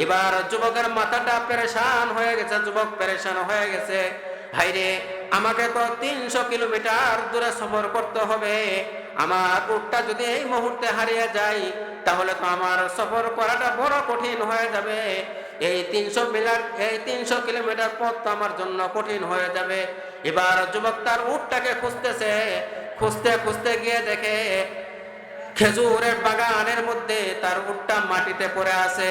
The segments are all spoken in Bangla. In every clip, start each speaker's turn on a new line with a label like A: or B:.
A: এবার যুবকের মাথাটা পেরেশান হয়ে গেছে, যুবক পেরেশান হয়ে গেছে। হাইরে, আমাকে তো 300 কিলোমিটার দূরে সফর করতে হবে। আমার উটটা যদি এই মুহূর্তে হারিয়ে যায় তাহলে তো আমার সফর করাটা বড় কঠিন হয়ে যাবে। এই 300 কিলোমিটার পথ তো আমার জন্য কঠিন হয়ে যাবে। এবার যুবক তার উটটাকে খুঁজতেছে, খুঁজতে খুঁজতে গিয়ে দেখে খেজুরের বাগানের মধ্যে তার উটটা মাটিতে পড়ে আছে,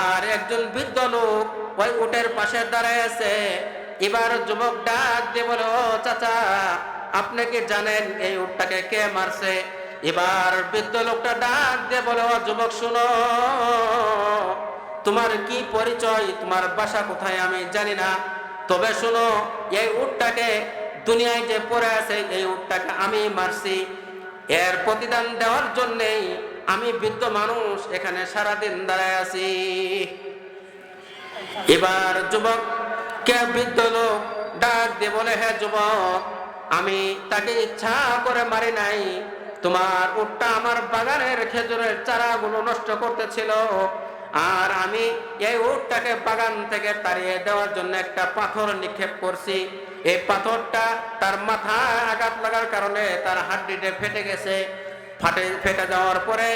A: আর একজন বৃদ্ধ লোক ওই উটের পাশে দাঁড়ায় আছে। এবার যুবক ডাক দিয়ে বলে, ও চাচা, আপনি কি জানেন এই উটটাকে কে মারছে? এবার বৃদ্ধ লোকটা ডাক দিয়ে বলে, ও যুবক, শুনো, তোমার কি পরিচয়, তোমার বাসা কোথায় আমি জানি না, তবে শুনো, এই উটটাকে দুনিয়ায় যে পড়ে আছে এই উটটাকে আমি মারছি। এর প্রতিদান দেওয়ার জন্যেই আমি বৃদ্ধ মানুষ এখানে সারাদিন দাঁড়ায় আছি। এবার যুবক কে বৃদ্ধ লোক ডাক দিয়ে বলে, হ্যাঁ যুবক, আমি তাকে ইচ্ছা করে মারি নাই। তোমার উটটা আমার বাগানের খেজুরের চারাগুলো নষ্ট করতেছিল, আর আমি এই উটটাকে বাগান থেকে তাড়িয়ে দেওয়ার জন্য একটা পাথর নিক্ষেপ করছি। এই পাথরটা তার মাথায় আঘাত লাগার কারণে তার হাড্ডিটা ফেটে গেছে। ফেটে যাওয়ার পরে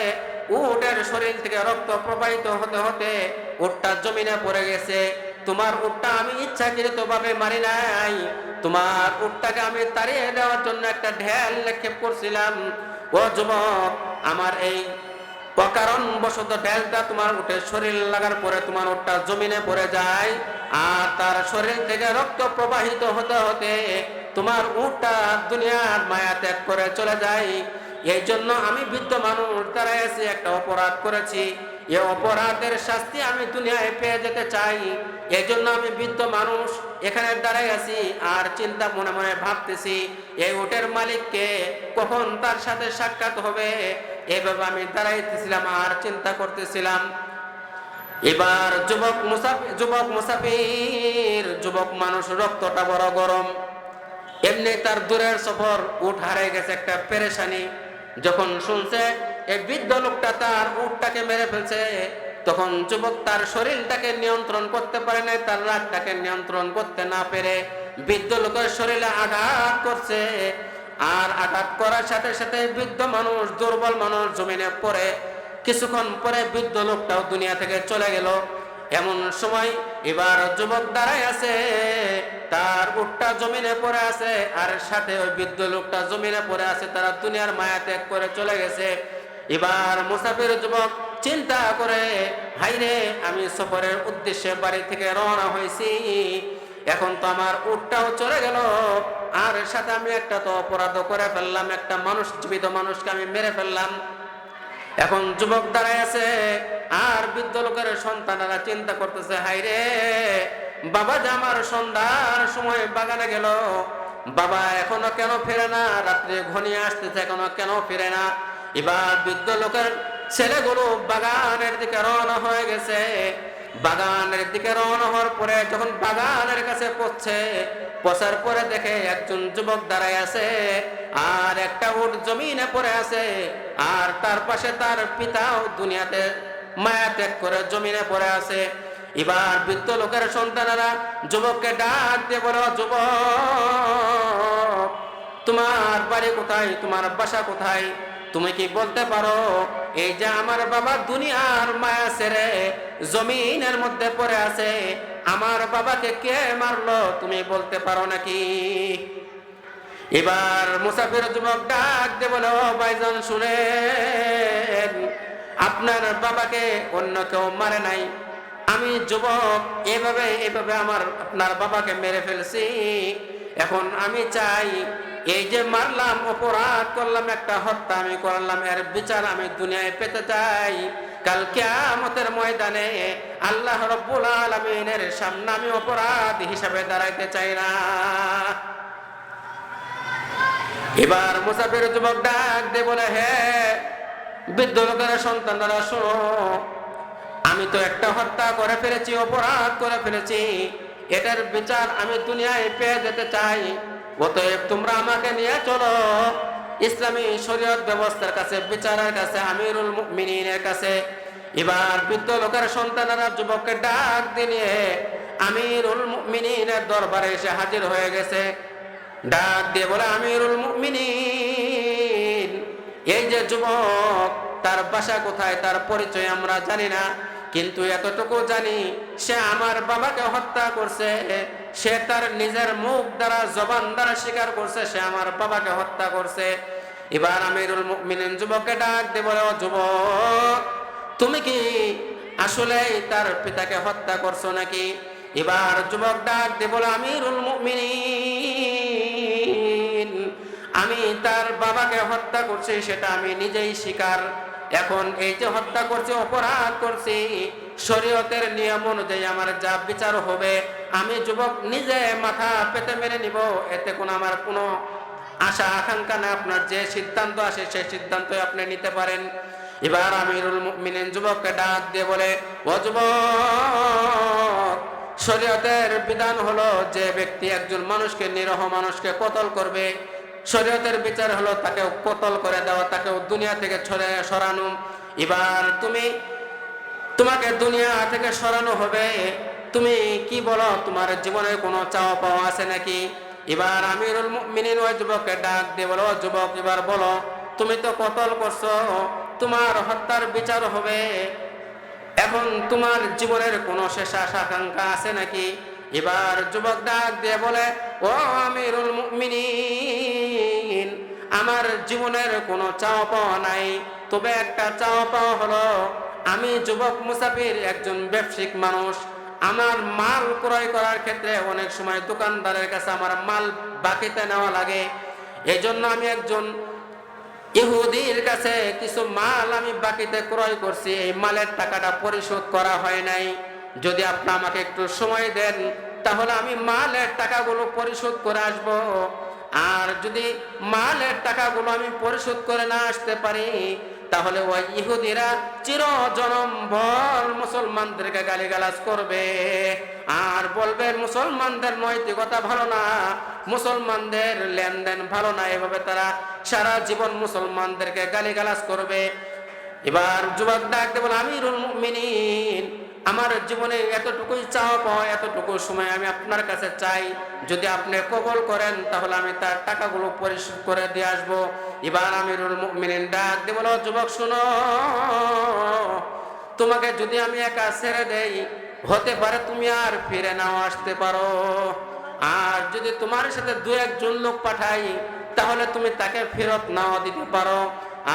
A: উটের শরীর থেকে রক্ত প্রবাহিত হতে হতে উটটা জমিনে পড়ে গেছে। তোমার উটটা আমি ইচ্ছাকৃত ভাবে মারি নাই, তোমার উটটাকে আমি তাড়িয়ে দেওয়ার জন্য একটা ঢেল নিক্ষেপ করছিলাম। ও যুবক, আমার এই অকারণ বশত ঢেলটা তোমার উটের শরীর লাগার পরে তোমার উটটা জমিনে পড়ে যায়, আর তার শরীর থেকে রক্ত প্রবাহিত হতে হতে তোমার উটটা দুনিয়ার মায়া ত্যাগ করে চলে যায়। এই জন্য আমি বৃদ্ধ মানুষ দাঁড়ায় আছি, একটা অপরাধ করেছি, এই অপরাধের শাস্তি আমি দুনিয়ায় পেয়ে যেতে চাই। এই জন্য আমি বৃদ্ধ মানুষ এখানে দাঁড়াই আছি, আর চিন্তা মনে মনে ভাবতেছি এই উটের মালিককে কখন তার সাথে সাক্ষাৎ হবে। এইভাবে আমি দাঁড়াইতেছিলাম আর চিন্তা করতেছিলাম। এবার যুবক মানুষ, রক্তটা বড় গরম, এমনি তার দূরের সফর, উট হারিয়ে গেছে, একটা পেরেশানি। যখন শুনছে এই বৃদ্ধ লোকটা তার উটটাকে মেরে ফেলছে, তখন যুবক তার শরীরটাকে নিয়ন্ত্রণ করতে পারে না, তার রাগটাকে নিয়ন্ত্রণ করতে না পেরে বৃদ্ধ লোকের শরীরে আঘাত করছে। আর আঘাত করার সাথে সাথে বৃদ্ধ মানুষ, দুর্বল মানুষ জমিনে পড়ে। কিছুক্ষণ পরে বৃদ্ধ লোকটাও দুনিয়া থেকে চলে গেল। এমন সময় এবার যুবক দাঁড়ায় আছে, তার উটটা জমিনে পড়ে আছে, আর সাথে ওই বৃদ্ধ লোকটা জমিনে পড়ে আছে, তারা দুনিয়ার মায়া ত্যাগ করে চলে গেছে। এবার মুসাফির যুবক চিন্তা করে, হাইরে, আমি সফরের উদ্দেশ্যে বাড়ি থেকে রওনা হয়েছি, এখন তো আমার উটটাও চলে গেল, আর সাথে আমি একটা তো অপরাধ করে ফেললাম, একটা মানুষ, জীবিত মানুষকে আমি মেরে ফেললাম। এখন যুবক দাঁড়ায় আছে, আর বৃদ্ধ লোকের সন্তানেরা চিন্তা করতেছে, হাইরে, বাবা যে আমার সন্ধ্যার সময় বাগানে গেল, বাবা এখনো কেন ফিরে না, রাত্রে ঘনিয়ে আসতেছে, এখনো কেন ফিরে না। এবার বৃদ্ধ লোকের ছেলেগুলো বাগানের দিকে রওনা হয়ে গেছে। বাগানের দিকে রওনা হওয়ার পরে যখন বাগানের কাছে পৌঁছার পরে দেখে একজন যুবক দাঁড়ায় আছে, আর একটা উট জমিনে পড়ে আছে, আর তার পাশে তার পিতাও দুনিয়াতে মায়া ত্যাগ করে জমিনে পড়ে আছে। এবার বৃদ্ধ লোকের সন্তানেরা যুবককে ডাক দিয়ে বলে, যুবক, তোমার বাড়ি কোথায়, তোমার বাসা কোথায়, তুমি কি বলতে পারো এই যে আমার বাবা দুনিয়ার মায়া ছেড়ে জমিনের মধ্যে পড়ে আছে, আমার বাবাকে কে মারলো, তুমি বলতে পারো নাকি? এবার মুসাফির যুবক ডাক দিয়ে বলে, ও ভাইজান, শুনেন, আপনার বাবাকে অন্য কেউ মারে নাই, আমি যুবক এভাবে আপনার বাবাকে মেরে ফেলছি। এখন আমি চাই, এই যে মারলাম, অপরাধ করলাম, একটা হত্যা আমি করলাম, এর বিচার আমি দুনিয়ায় পেতে চাই। কাল কিয়ামতের ময়দানে আল্লাহ রাব্বুল আলামিনের সামনে আমি অপরাধ হিসাবে দাঁড়াইতে চাই না। এবার মুসাফির যুবক ডাক দিয়ে বলে, হ্যাঁ বৃদ্ধ লোকের সন্তানরা, শোনো, আমি তো একটা হত্যা করে ফেলেছি, অপরাধ করে ফেলেছি, এটার বিচার আমি দুনিয়ায় পেয়ে যেতে চাই। অতএব তোমরা আমাকে নিয়ে চলো ইসলামী শরীয়ত ব্যবস্থার কাছে, বিচারের কাছে, আমিরুল মুমিনিনের কাছে। এবার বৃদ্ধ লোকের সন্তানেরা যুবককে ডাক দিয়ে আমিরুল মুমিনিনের দরবারে এসে হাজির হয়ে গেছে। ডাক দিয়ে বলে, আমিরুল মুমিনিন, এই যে যুবক, তার বাসা কোথায়, তার পরিচয় আমরা জানি না, কিন্তু এতটুকু জানি সে আমার বাবাকে হত্যা করছে। সে তার নিজের মুখ দ্বারা, জবান দ্বারা স্বীকার করছে সে আমার বাবাকে হত্যা করছে। এবার আমিরুল মুমিনিন যুবককে ডাক দিয়ে বলে, ও যুবক, তুমি কি আসলে তার পিতাকে হত্যা করছো নাকি? এবার যুবক ডাক দিয়ে বলে, আমিরুল মুমিনিন, আমি তার বাবাকে হত্যা করছি, সেটা আমি নিজেই স্বীকার। এখন এই যে হত্যা করছি, অপরাধ করছি, শরীয়তের নিয়ম অনুযায়ী আমার যা বিচার হবে আমি যুবক নিজে মাথা পেতে মেনে নিব। এতে আমার কোনো আশা আকাঙ্ক্ষা না। আপনার যে সিদ্ধান্ত আসে সেই সিদ্ধান্ত আপনি নিতে পারেন। এবার আমিরুল মুমিনিন যুবককে ডাক দিয়ে বলে, ও যুবক, শরীয়তের বিধান হলো যে ব্যক্তি একজন মানুষকে, নিরহ মানুষকে কতল করবে, শরীয়তের বিচার হলো তাকে কতল করে দেওয়া, তাকে দুনিয়া থেকে সরানো। এবার তোমাকে দুনিয়া থেকে সরানো হবে, তুমি কি বলো, তোমার জীবনে কোনো চাওয়া পাওয়া আছে নাকি? এবার আমিরুল মুমিনিন ওই যুবককে ডাক দিয়ে বলো, যুবক, এবার বলো, তুমি তো কতল করছো, তোমার হত্যার বিচার হবে, এখন তোমার জীবনের কোনো শেষ আশা আকাঙ্ক্ষা আছে নাকি? এবার যুবক ডাক দিয়ে বলে, ও আমিরুল মুমিনিন, আমার জীবনের কোনো চাওয়া পাওয়া নাই, তবে একটা চাওয়া পাওয়া হলো, আমি যুবক মুসাফির, একজন ব্যবসায়িক মানুষ। আমার মাল ক্রয় করার ক্ষেত্রে অনেক সময় দোকানদারের কাছে আমার মাল বাকিতে নেওয়া লাগে। এই জন্য আমি একজন ইহুদির কাছে কিছু মাল আমি বাকিতে ক্রয় করছি, এই মালের টাকাটা পরিশোধ করা হয় নাই। যদি আপনি আমাকে একটু সময় দেন তাহলে আমি মালের টাকাগুলো পরিশোধ করে আসব। আর যদি মালের টাকাগুলো আমি পরিশোধ করে না আসতে পারি তাহলে ওই ইহুদিরা চিরজনম ভর মুসলমানদেরকে গালিগালাজ করবে আর বলবে মুসলমানদের নৈতিকতা ভালো না, মুসলমানদের লেনদেন ভালো না। এভাবে তারা সারা জীবন মুসলমানদেরকে গালিগালাজ করবে। এবার যুবক ডাকতে বলে, আমিরুল মুমিনিন, আমার জীবনে এতটুকুই চাওয়া পাওয়া, এতটুকু সময় আমি আপনার কাছে চাই, যদি আপনি কবুল করেন তাহলে আমি তার টাকাগুলো পরিশোধ করে দিয়ে আসবো। এবার আমিরুল মুমিনিন ডাক দিয়ে বলো, যুবক শুনো, তোমাকে যদি আমি একা ছেড়ে দেই হতে পারে তুমি আর ফিরে নাও আসতে পারো, আর যদি তোমার সাথে দু একজন লোক পাঠাই তাহলে তুমি তাকে ফেরত নাও দিতে পারো,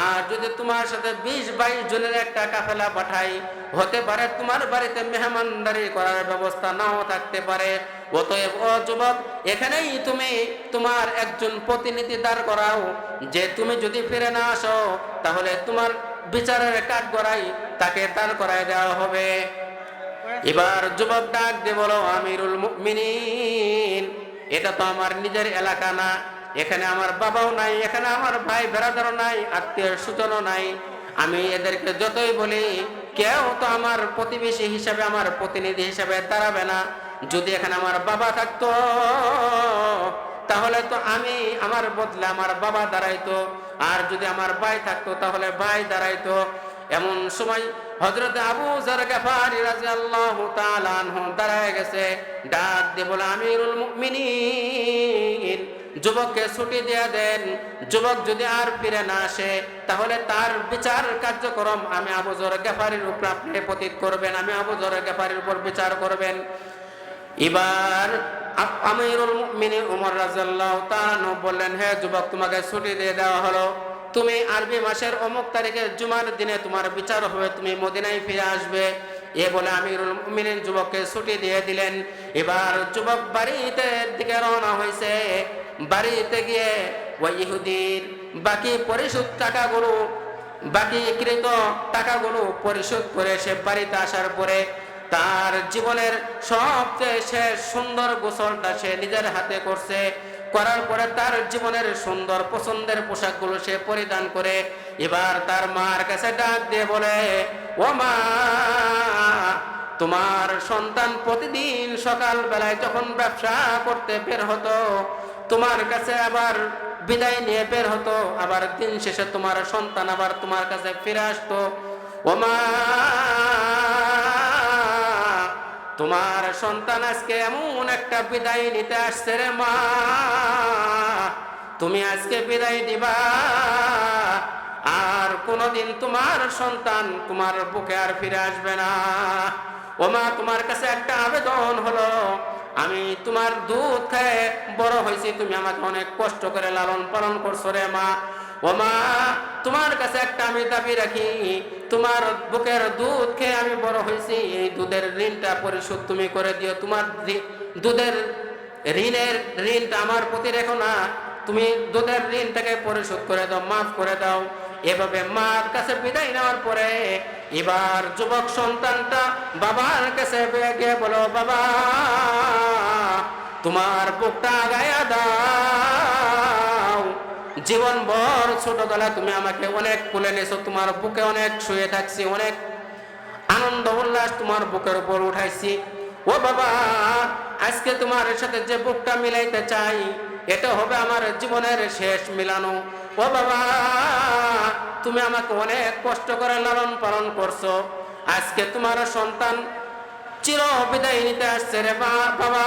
A: আর যদি তোমার সাথে 20-22 জনের একটা কাফেলা পাঠাই হতে পারে তোমার বাড়িতে মেহমানদারি করার ব্যবস্থা নাও থাকতে পারে। অতএব ও যুবক, এখানেই তুমি তোমার একজন প্রতিনিধি দাঁড় করাও, যে তুমি যদি ফিরে না আসো তাহলে তোমার বিচারের কাঠ গড়াই তাকে দাঁড় করায় দেওয়া হবে। এবার যুবক ডাক দিয়ে বলো, আমিরুল মুমিনিন, এটা তো আমার নিজের এলাকা না, এখানে আমার বাবাও নাই, এখানে আমার ভাই বেরাদারও নাই, আত্মীয় স্বজনও নাই, আমি এদেরকে যতই বলি কেউ তো আমার প্রতিবেশী হিসাবে, আমার প্রতিনিধি হিসাবে দাঁড়াবে না। যদি এখানে আমার বাবা থাকতো তাহলে তো আমি, আমার বদলে আমার বাবা দাঁড়াইতো, আর যদি আমার ভাই থাকতো তাহলে ভাই দাঁড়াইতো। এমন সময় হযরত আবু যর গফারি রাদিয়াল্লাহু তাআলা আনহু দাঁড়ায় গেছে, ডাক দিয়ে বলে, আমিরুল মুমিনিন, যুবককে ছুটি দিয়ে দেন, যুবক যদি আর ফিরে না আসে তাহলে তার বিচার কার্যক্রম আমি আবু যর গফারির উপর আপনি পতিত করবেন, আমি আবু যর গফারির উপর বিচার করবেন। এবার আমিরুল মুমিনিন ওমর রাদিয়াল্লাহু তাআলা আনহু বললেন, হে যুবক, তোমাকে ছুটি দিয়ে দেওয়া হলো, তুমি আরবি মাসের অমুক তারিখে জুমার দিনে তোমার বিচার হবে, তুমি মদিনায় ফিরে আসবে। এ বলে আমিরুল মুমিনিন যুবককে ছুটি দিয়ে দিলেন। এবার যুবক বাড়িতে দিকে রওনা হয়েছে। বাড়িতে গিয়ে ওই ইহুদির বাকি পরিশোধ টাকাগুলো, বাকিকৃত টাকাগুলো পরিশোধ করে সে বাড়িতে আসার পরে তার জীবনের সবচেয়ে শেষ সুন্দর গোসলটা সে নিজের হাতে করছে। করার পরে তার জীবনের সুন্দর পছন্দের পোশাকগুলো সে পরিধান করে এবার তার মার কাছে ডাক দিয়ে বলে, ও মা, তোমার সন্তান প্রতিদিন সকাল বেলায় যখন ব্যবসা করতে বের হতো তোমার কাছে আবার বিদায় নিয়ে বের হতো, আবার দিন শেষে তোমার সন্তান আবার তোমার কাছে ফিরে আসতো। ও মা, তোমার সন্তান আজকে এমন একটা বিদায় নিতে আসছে রে মা, তুমি আজকে বিদায় দিবা, আর কোনদিন তোমার সন্তান তোমার বুকে আর ফিরে আসবে না। ও মা, তোমার কাছে একটা আবেদন হলো, আমি তোমার দুধ খেয়ে বড় হয়েছি, তুমি আমাকে অনেক কষ্ট করে লালন পালন করছো রে মা। ও মা, তোমার কাছে একটা আমি দাবি রাখি, তোমার বুকের দুধ খেয়ে আমি বড় হয়েছি, এই দুধের ঋণটা পরিশোধ তুমি করে দিও। তোমার দুধের ঋণটা আমার প্রতি রেখো না, তুমি দুধের ঋণটাকে পরিশোধ করে দাও, মাফ করে দাও। এভাবে মার কাছে বিদায় নেওয়ার পরে এবার যুবক সন্তানটা বাবার কাছে গিয়ে বলো, বাবা তোমার বুকটা আগায়া দাও, জীবন ভর ছোটবেলা তুমি আমাকে অনেক কোলে নেছো, তোমার বুকে অনেক শুয়ে থাকছি, অনেক আনন্দ উল্লাস তোমার বুকের উপর উঠাইছি। ও বাবা, আজকে তোমার সাথে যে বুকটা মিলাইতে চাই, এটা হবে আমার জীবনের শেষ মিলানো। ও বাবা, তুমি আমাকে অনেক কষ্ট করে লালন পালন করছো, আজকে তোমার সন্তান চির বিদায় নিতে আসছে রে বাবা,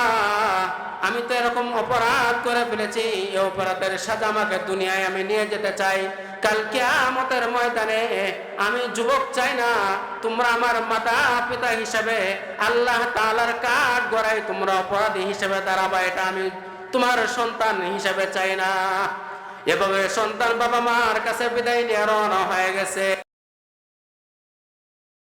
A: আমি তো এরকম অপরাধ করে ফেলেছি, এই অপরাধের সাজা আমাকে দুনিয়ায় আমি নিয়ে যেতে চাই। কাল কিয়ামতের ময়দানে আমি যুবক চাই না, তোমরা আমার মাতা পিতা হিসাবে আল্লাহ তাআলার কাঠ গড়াই তোমরা অপরাধী হিসেবে দাঁড়াবা, এটা আমি তোমার সন্তান হিসাবে চাই না। এভাবে সন্তান বাবা মার কাছে বিদায় নিয়ে রওনা হয়ে গেছে।